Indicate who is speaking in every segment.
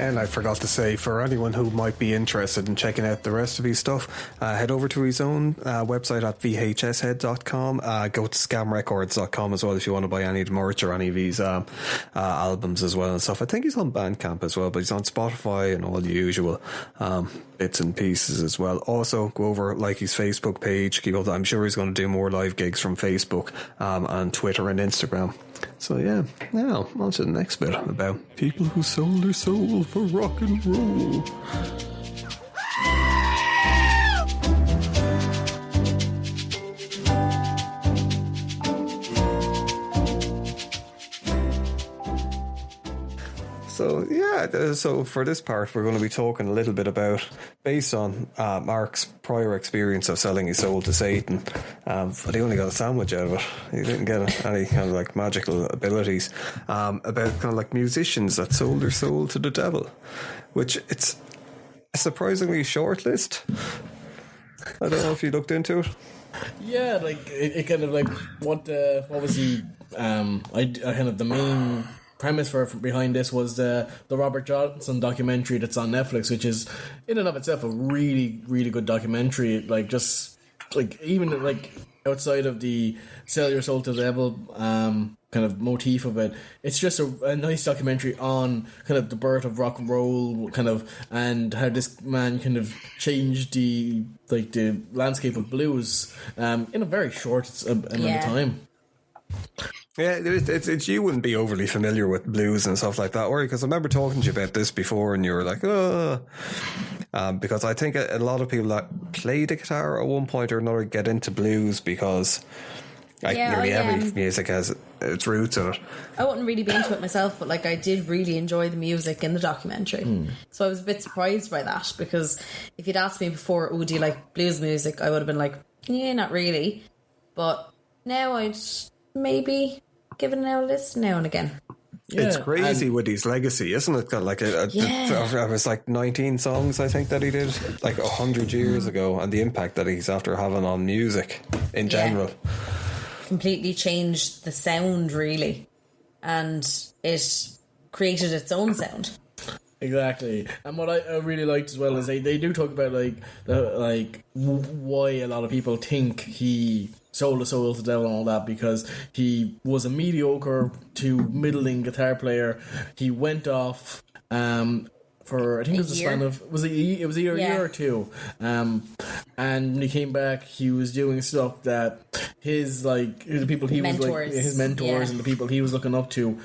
Speaker 1: And I forgot to say, for anyone who might be interested in checking out the rest of his stuff, head over to his own website at vhshead.com. Go to scamrecords.com as well if you want to buy any of the merch or any of his albums as well and stuff. I think he's on Bandcamp as well, but he's on Spotify and all the usual bits and pieces as well. Also, go over like his Facebook page. I'm sure he's going to do more live gigs from Facebook and Twitter and Instagram. So yeah, now on to the next bit about people who sold their soul for rock and roll. So yeah, so for this part we're going to be talking a little bit about, based on Mark's prior experience of selling his soul to Satan, but he only got a sandwich out of it. He didn't get any kind of like magical abilities, about kind of like musicians that sold their soul to the devil, which it's a surprisingly short list. I don't know if you looked into it.
Speaker 2: Yeah, like it kind of like what was the I kind of the main premise for behind this was the Robert Johnson documentary that's on Netflix, which is in and of itself a really, really good documentary. Like, just like even like outside of the sell your soul to the devil kind of motif of it, it's just a nice documentary on kind of the birth of rock and roll, kind of, and how this man kind of changed the landscape of blues in a very short amount of time.
Speaker 1: Yeah, it's you wouldn't be overly familiar with blues and stuff like that, or because I remember talking to you about this before, and you were like, oh, because I think a lot of people that play the guitar at one point or another get into blues because nearly every music has its roots in it.
Speaker 3: I wouldn't really be into it myself, but like I did really enjoy the music in the documentary. So I was a bit surprised by that, because if you'd asked me before, oh, do you like blues music, I would have been like, yeah, not really. But now I'd maybe give it a listen now and again.
Speaker 1: Yeah, it's crazy with his legacy, isn't it? Got like it was like 19 songs, I think, that he did like 100 years ago, and the impact that he's after having on music in general.
Speaker 3: Completely changed the sound, really, and it created its own sound.
Speaker 2: Exactly. And what I really liked as well is they do talk about why a lot of people think he sold the soul to the devil and all that, because he was a mediocre to middling guitar player. He went off for, I think it was a span of, it was either a year or two, and when he came back, he was doing stuff that the people he was like, his mentors and the people he was looking up to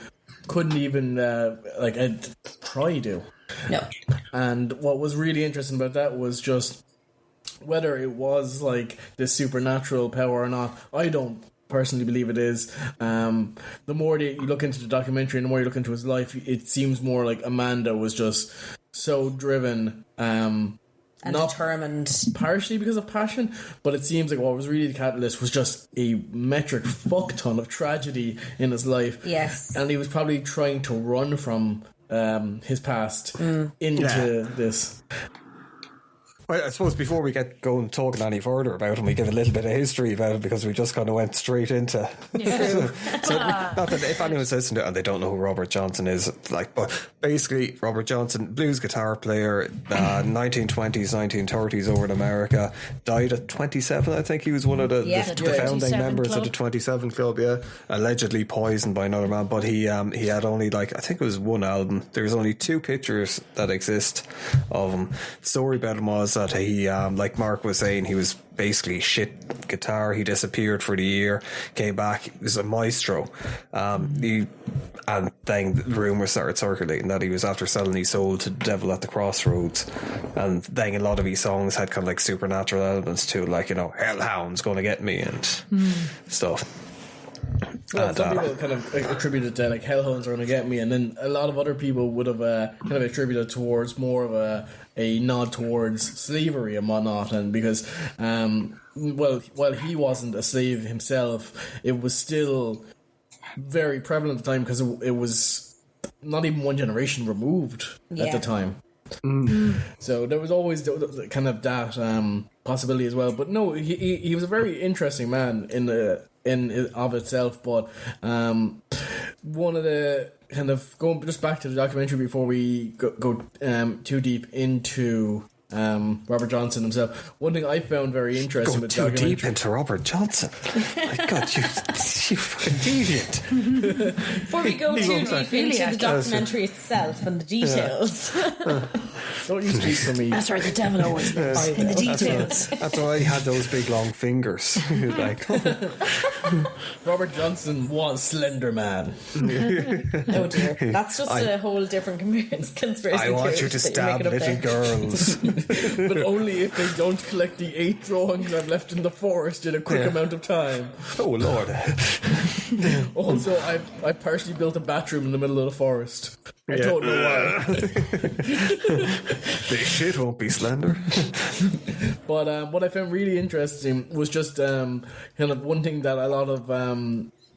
Speaker 2: couldn't even try to.
Speaker 3: No.
Speaker 2: And what was really interesting about that was just whether it was like this supernatural power or not. I don't personally believe it is. The more that you look into the documentary and the more you look into his life, it seems more like Amanda was just so driven and not
Speaker 3: determined,
Speaker 2: partially because of passion, but it seems like what was really the catalyst was just a metric fuck ton of tragedy in his life.
Speaker 3: Yes.
Speaker 2: And he was probably trying to run from his past into this.
Speaker 1: Well, I suppose before we get going talking any further about him, we give a little bit of history about it, because we just kind of went straight into. So not that if anyone's listening to it and they don't know who Robert Johnson is, but basically Robert Johnson, blues guitar player, 1920s, 1930s over in America, died at 27. I think he was one of the founding members of the 27 Club. Yeah, allegedly poisoned by another man, but he had only I think it was one album. There's only 2 pictures that exist of him. The story about him was that he, like Mark was saying, he was basically shit guitar. He disappeared for the year, came back, he was a maestro. And then rumours started circulating that he was after selling his soul to the devil at the crossroads. And then a lot of his songs had kind of like supernatural elements to it, like, Hellhound's gonna get me and stuff.
Speaker 2: Well, some people kind of attributed to like Hellhounds are going to get me, and then a lot of other people would have kind of attributed towards more of a nod towards slavery and whatnot. And because while he wasn't a slave himself, it was still very prevalent at the time, because it was not even one generation removed at the time. So there was always kind of that possibility as well. But no, he was a very interesting man in of itself. But one of the kind of going just back to the documentary before we go too deep into Robert Johnson himself. One thing I found very interesting with the documentary.
Speaker 1: Deep into Robert Johnson. My God, you fucking deviant.
Speaker 3: Before we go too deep into the documentary itself and the details.
Speaker 2: Don't you speak for me.
Speaker 4: That's right, the devil always lives in the details.
Speaker 1: That's why he had those big long fingers. Like,
Speaker 2: Robert Johnson was Slender Man.
Speaker 3: Oh dear. That's just a whole different conspiracy
Speaker 1: I want
Speaker 3: theory
Speaker 1: you to
Speaker 3: that you're
Speaker 1: stab
Speaker 3: making up
Speaker 1: little
Speaker 3: there.
Speaker 1: girls.
Speaker 2: But only if they don't collect the 8 drawings I've left in the forest in a quick amount of time.
Speaker 1: Oh Lord.
Speaker 2: Also, I partially built a bathroom in the middle of the forest. I don't know why.
Speaker 1: This shit won't be slender.
Speaker 2: But what I found really interesting was just kind of one thing that a lot of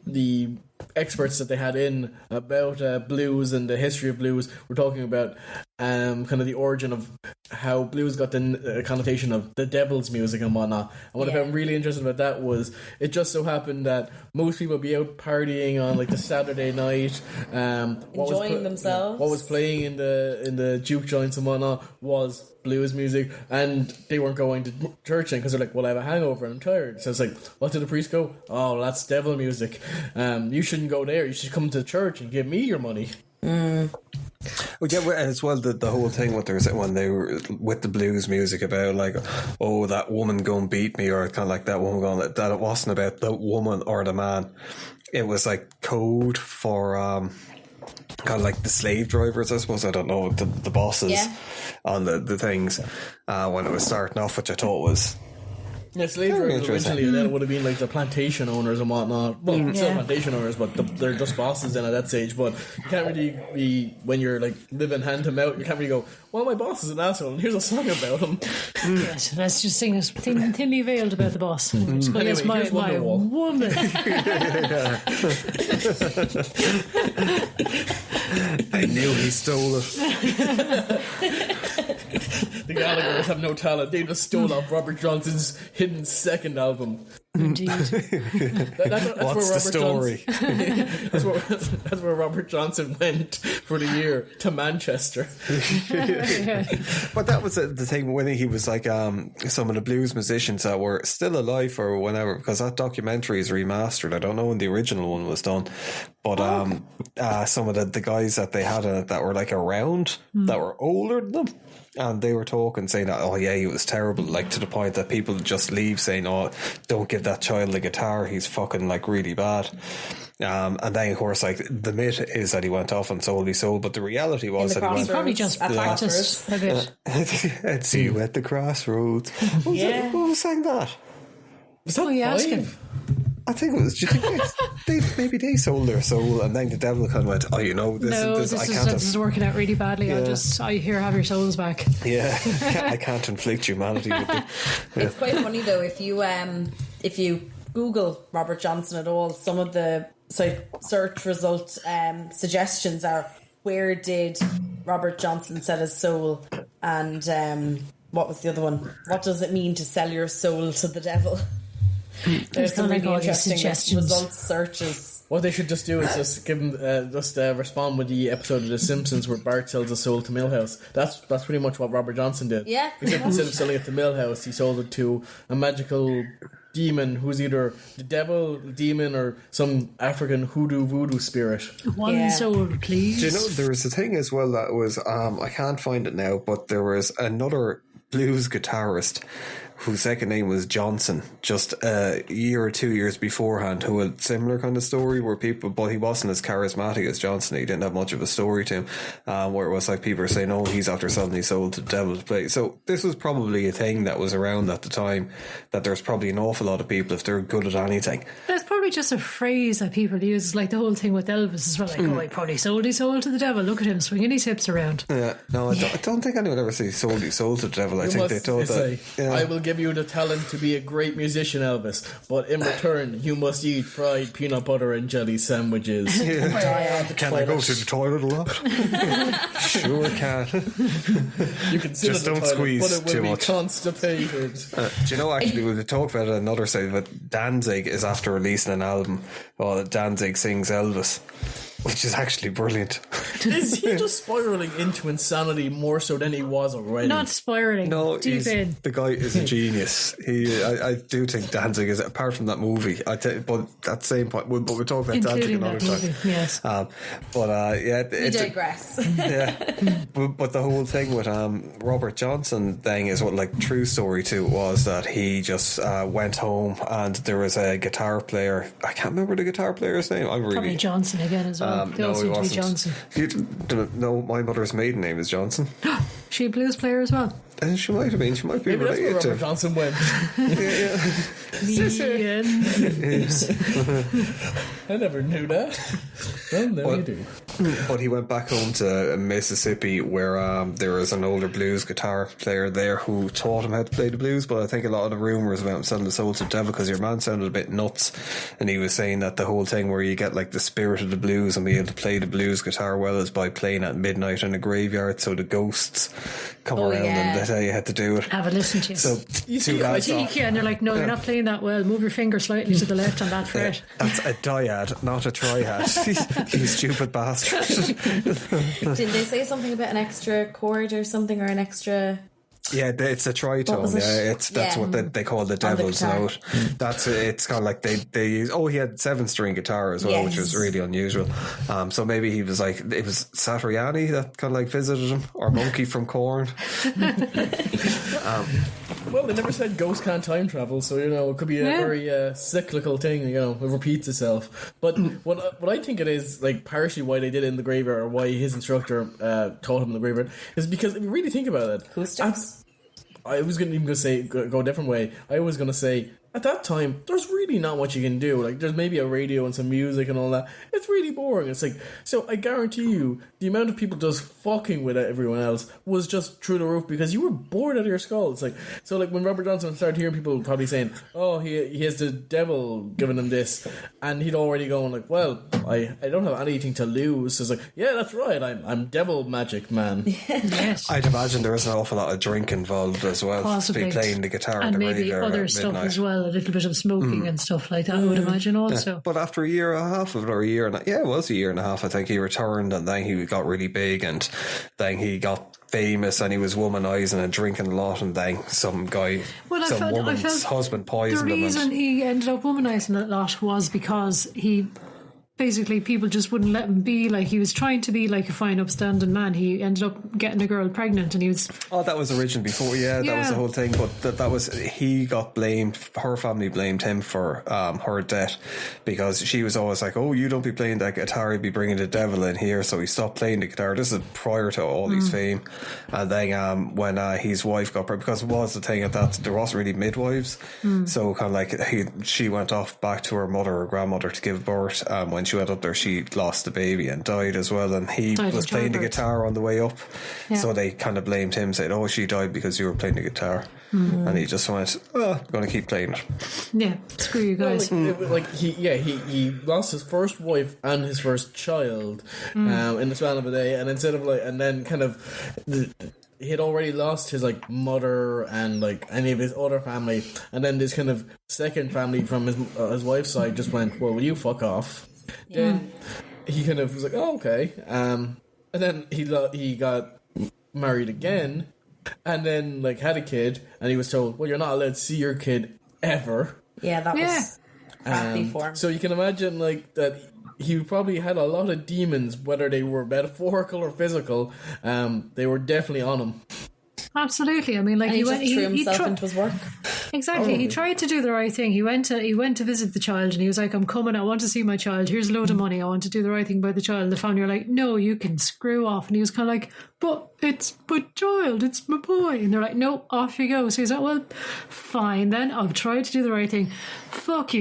Speaker 2: the experts that they had in about blues and the history of blues were talking about kind of the origin of how blues got the connotation of the devil's music and whatnot. And what I found really interesting about that was it just so happened that most people would be out partying on like the Saturday night,
Speaker 3: Enjoying themselves.
Speaker 2: What was playing in the juke joints and whatnot was blues music, and they weren't going to church then because they're like, well, I have a hangover and I'm tired. So it's like, what did the priest go? Oh, that's devil music. You shouldn't go there. You should come to church and give me your money.
Speaker 1: Well, yeah, as well, the whole thing with when they were with the blues music about like, oh, that woman going beat me, or kind of like that woman going, that it wasn't about the woman or the man. It was like code for kind of like the slave drivers, I suppose. I don't know, the bosses on the things when it was starting off, which I thought was.
Speaker 2: Yeah, slave drivers originally, and then it would have been like the plantation owners and whatnot. Well, still plantation owners, but they're just bosses then at that stage. But you can't really be, when you're like living hand to mouth, you can't really go, well, my boss is an asshole, and here's a song about him.
Speaker 4: Yes, let's just sing this thinly veiled about the boss. Anyway,
Speaker 2: Here's
Speaker 4: my woman.
Speaker 1: I knew he stole it.
Speaker 2: The Gallaghers have no talent. They just stole off Robert Johnson's hidden second album.
Speaker 4: Indeed.
Speaker 1: What's the story?
Speaker 2: That's where Robert Johnson went for the year, to Manchester.
Speaker 1: But that was the thing when he was like some of the blues musicians that were still alive or whenever, because that documentary is remastered. I don't know when the original one was done, but some of the guys that they had in it that were like around, that were older than them, and they were talking, saying that, oh yeah, he was terrible, like to the point that people just leave saying, oh, don't give that child a guitar, he's fucking like really bad. And then of course, like, the myth is that he went off and sold his soul, but the reality was that he went,
Speaker 4: probably just practiced a bit.
Speaker 1: I'd see you at the crossroads. Who sang that?
Speaker 2: Was that
Speaker 4: you ask him?
Speaker 1: I think it was. Do you think maybe they sold their soul, and then the devil kind of went, oh, you know, this
Speaker 4: is working out really badly. I hear have your souls back.
Speaker 1: Yeah, I can't inflict humanity with it.
Speaker 3: It's quite funny though, if you Google Robert Johnson at all, some of the search result suggestions are, where did Robert Johnson sell his soul, and what was the other one? What does it mean to sell your soul to the devil? There's some really interesting results searches.
Speaker 2: What they should just do is just give him, respond with the episode of The Simpsons where Bart sells his soul to Milhouse. That's pretty much what Robert Johnson did.
Speaker 3: Yeah.
Speaker 2: Except instead of selling it to Milhouse, he sold it to a magical demon who's either the devil, demon, or some African hoodoo voodoo spirit.
Speaker 4: One soul, please.
Speaker 1: Do you know, there was a thing as well that was, I can't find it now, but there was another blues guitarist whose second name was Johnson, just a year or 2 years beforehand, who had similar kind of story where people, but he wasn't as charismatic as Johnson. He didn't have much of a story to him, where it was like people are saying, oh, he's after selling his soul to the devil to play. So this was probably a thing that was around at the time, that there's probably an awful lot of people, if they're good at anything.
Speaker 4: It's probably just a phrase that people use, like the whole thing with Elvis as well, like, oh, he probably sold his soul to the devil, look at him swinging his hips around.
Speaker 1: Yeah, no, I don't think anyone ever said he sold his soul to the devil. I think they thought that,
Speaker 2: I will give you the talent to be a great musician, Elvis, but in return you must eat fried peanut butter and jelly sandwiches.
Speaker 1: Can I go to the toilet a lot? Sure can.
Speaker 2: You can sit
Speaker 1: just
Speaker 2: in the
Speaker 1: don't
Speaker 2: toilet,
Speaker 1: squeeze
Speaker 2: but it will
Speaker 1: too
Speaker 2: be
Speaker 1: much.
Speaker 2: Constipated.
Speaker 1: Do you know, actually, we'll talk about it on another side, but Danzig is after releasing an album. Danzig sings Elvis. which is actually brilliant.
Speaker 2: Is he just spiraling into insanity more so than he was already?
Speaker 4: Not spiraling.
Speaker 1: No,
Speaker 4: deep in.
Speaker 1: the guy is a genius. I do think Danzig is, apart from that movie, but at the same point, but we'll talk about Danzig
Speaker 4: Including
Speaker 1: another
Speaker 4: that
Speaker 1: time.
Speaker 4: movie, yes.
Speaker 3: We digress.
Speaker 1: Yeah, but the whole thing with Robert Johnson thing is what, like, true story too was that he just went home and there was a guitar player. I can't remember the guitar player's name.
Speaker 4: Probably Johnson again as well. They all seem to be Johnson.
Speaker 1: No, my mother's maiden name is Johnson.
Speaker 4: She a blues player as well.
Speaker 1: And she might have been. She might be
Speaker 2: Maybe that's where
Speaker 1: related
Speaker 2: Robert
Speaker 1: to.
Speaker 2: Johnson went. I never knew that. Well, now you do.
Speaker 1: But he went back home to Mississippi, where there was an older blues guitar player there who taught him how to play the blues. But I think a lot of the rumours about him selling the soul to the devil, because your man sounded a bit nuts, and he was saying that the whole thing where you get like the spirit of the blues and be able to play the blues guitar well is by playing at midnight in a graveyard, so the ghosts come around and that's how you had to do it.
Speaker 4: Have a listen to you.
Speaker 1: So two lads off.
Speaker 4: And they're like, no, you're not playing that well. Move your finger slightly to the left on that fret.
Speaker 1: That's a dyad, not a triad. You stupid bastard.
Speaker 3: Did they say something about an extra chord or something, or an extra?
Speaker 1: Yeah, it's a tritone. Yeah, that's what they call the devil's note. It's kind of like they use. Oh, he had 7-string guitar as well, which was really unusual. So maybe he was like, it was Satriani that kind of like visited him, or Monkey from Korn.
Speaker 2: Well, they never said ghosts can't time travel, so it could be a very cyclical thing. It repeats itself. But what I think it is, like, partially why they did it in the graveyard, or why his instructor taught him in the graveyard, is because if you really think about it,
Speaker 3: Acoustics?
Speaker 2: I was going to say go a different way. I was going to say, at that time, there's really not much you can do. Like, there's maybe a radio and some music and all that. It's really boring. It's like, so I guarantee you, the amount of people just fucking with everyone else was just through the roof because you were bored out of your skull. It's like, so like when Robert Johnson started hearing people probably saying, oh, he has the devil giving him this, and he'd already gone like, well, I don't have anything to lose. So it's like, yeah, that's right, I'm devil magic man.
Speaker 4: Yes.
Speaker 1: I'd imagine there was an awful lot of drink involved as well.
Speaker 4: Possibly.
Speaker 1: To be playing the guitar
Speaker 4: and
Speaker 1: in the
Speaker 4: maybe
Speaker 1: graveyard
Speaker 4: other
Speaker 1: at
Speaker 4: stuff
Speaker 1: midnight.
Speaker 4: as well, a little bit of smoking and stuff like that, I would imagine also.
Speaker 1: But after a year and a half of it, or it was a year and a half, I think he returned, and then he got really big, and then he got famous, and he was womanizing and drinking a lot, and then some woman's husband poisoned him.
Speaker 4: The reason he ended up womanizing a lot was because basically people just wouldn't let him be, like, he was trying to be like a fine upstanding man. He ended up getting a girl pregnant, and he was...
Speaker 1: Oh, that was originally before, that was the whole thing, but that was, he got blamed, her family blamed him for her death, because she was always like, oh, you don't be playing that guitar, you'd be bringing the devil in here, so he stopped playing the guitar. This is prior to all his fame. And then when his wife got pregnant, because it was the thing at that, there wasn't really midwives, so kind of like she went off back to her mother or grandmother to give birth. When she went up there, she lost the baby and died as well, and he was playing the guitar on the way up, so they kind of blamed him, saying, oh, she died because you were playing the guitar. And he just went, oh, I'm going to keep playing it.
Speaker 4: Yeah, screw you guys.
Speaker 2: He lost his first wife and his first child in the span of a day, and instead of and then kind of he had already lost his like mother and like any of his other family, and then this kind of second family from his wife's side just went, well, will you fuck off? Then he kind of was like, oh, okay, and then he got married again, and then like had a kid, and he was told, well, you're not allowed to see your kid ever.
Speaker 3: Yeah, that was crappy for him.
Speaker 2: So you can imagine like that he probably had a lot of demons, whether they were metaphorical or physical. They were definitely on him.
Speaker 4: Absolutely. I mean, like,
Speaker 3: and he just threw himself into his work.
Speaker 4: Exactly. He tried to do the right thing. He went to visit the child, and he was like, I'm coming, I want to see my child, here's a load of money, I want to do the right thing by the child. The family were like, no, you can screw off. And he was kind of like, but it's my child, it's my boy. And they're like, no, off you go. So he's like, well, fine then, I'll try to do the right thing. Fuck you.